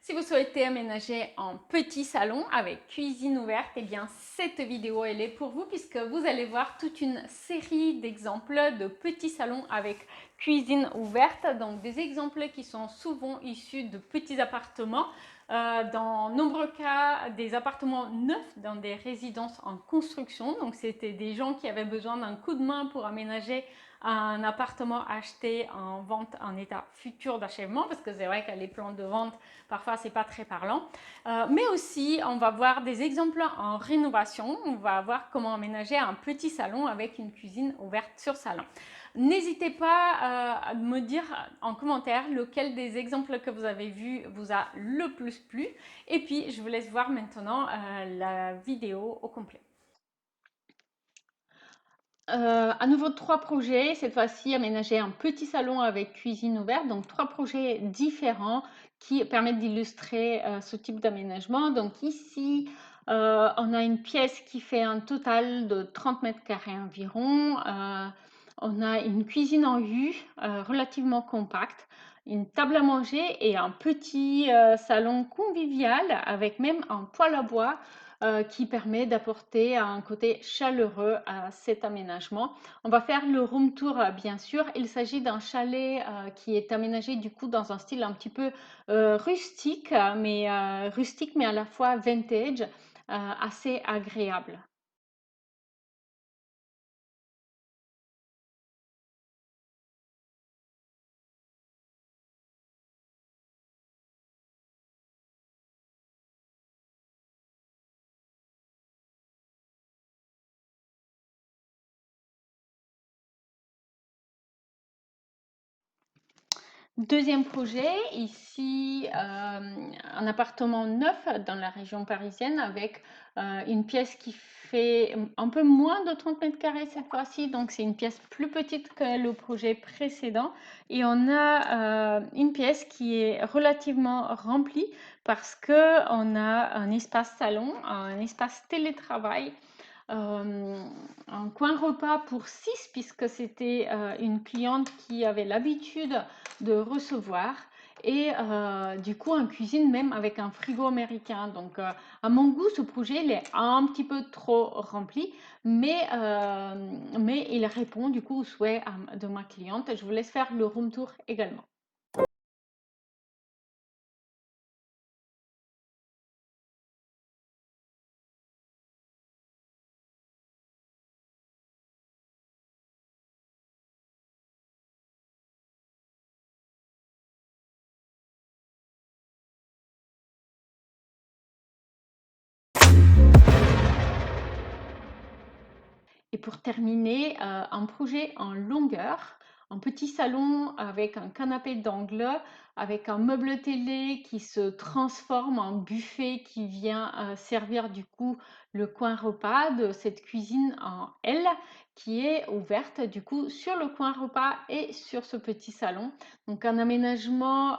Si vous souhaitez aménager un petit salon avec cuisine ouverte, eh bien cette vidéo elle est pour vous puisque vous allez voir toute une série d'exemples de petits salons avec cuisine ouverte. Donc des exemples qui sont souvent issus de petits appartements, dans nombreux cas des appartements neufs dans des résidences en construction. Donc c'était des gens qui avaient besoin d'un coup de main pour aménager un appartement acheté en vente en état futur d'achèvement, parce que c'est vrai que les plans de vente parfois c'est pas très parlant, mais aussi on va voir des exemples en rénovation. On va voir comment aménager un petit salon avec une cuisine ouverte sur salon. N'hésitez pas à me dire en commentaire lequel des exemples que vous avez vus vous a le plus plu, et puis je vous laisse voir maintenant la vidéo au complet. À nouveau 3 projets, cette fois-ci aménager un petit salon avec cuisine ouverte, donc 3 projets différents qui permettent d'illustrer ce type d'aménagement. Donc ici, on a une pièce qui fait un total de 30 mètres carrés environ. On a une cuisine en U relativement compacte, une table à manger et un petit salon convivial avec même un poêle à bois qui permet d'apporter un côté chaleureux à cet aménagement. On va faire le room tour bien sûr. Il s'agit d'un chalet qui est aménagé du coup dans un style un petit peu rustique, mais à la fois vintage, assez agréable. Deuxième projet, ici un appartement neuf dans la région parisienne avec une pièce qui fait un peu moins de 30 mètres carrés cette fois-ci, donc c'est une pièce plus petite que le projet précédent. Et on a une pièce qui est relativement remplie parce qu'on a un espace salon, un espace télétravail, un coin repas pour 6 puisque c'était une cliente qui avait l'habitude de recevoir, et du coup en cuisine même avec un frigo américain. Donc à mon goût ce projet il est un petit peu trop rempli, mais il répond du coup aux souhaits de ma cliente. Je vous laisse faire le room tour également. Et pour terminer, un projet en longueur, un petit salon avec un canapé d'angle, avec un meuble télé qui se transforme en buffet qui vient servir du coup le coin repas de cette cuisine en L qui est ouverte du coup sur le coin repas et sur ce petit salon. Donc un aménagement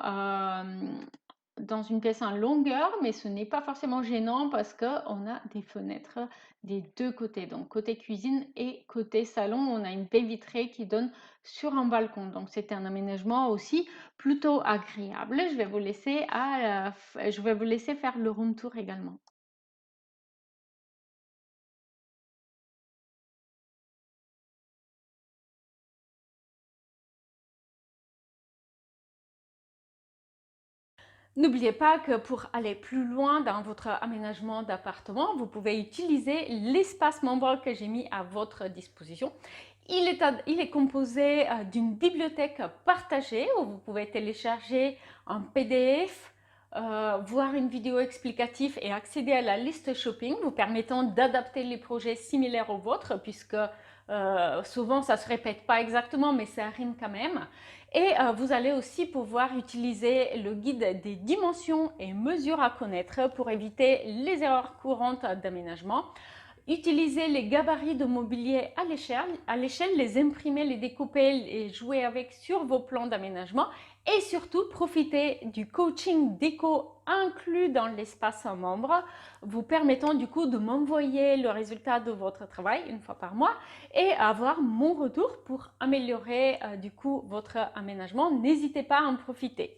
dans une pièce en longueur, mais ce n'est pas forcément gênant parce qu'on a des fenêtres des deux côtés. Donc côté cuisine et côté salon, on a une baie vitrée qui donne sur un balcon. Donc c'est un aménagement aussi plutôt agréable. Je vais vous laisser faire le room tour également. N'oubliez pas que pour aller plus loin dans votre aménagement d'appartement, vous pouvez utiliser l'espace membre que j'ai mis à votre disposition. Il est composé d'une bibliothèque partagée où vous pouvez télécharger un PDF, voir une vidéo explicative et accéder à la liste shopping, vous permettant d'adapter les projets similaires aux vôtres, puisque souvent ça ne se répète pas exactement, mais ça rime quand même. Et vous allez aussi pouvoir utiliser le guide des dimensions et mesures à connaître pour éviter les erreurs courantes d'aménagement. Utilisez les gabarits de mobilier à l'échelle, les imprimer, les découper et jouer avec sur vos plans d'aménagement. Et surtout, profitez du coaching déco inclus dans l'espace membre, vous permettant du coup de m'envoyer le résultat de votre travail une fois par mois et avoir mon retour pour améliorer du coup votre aménagement. N'hésitez pas à en profiter.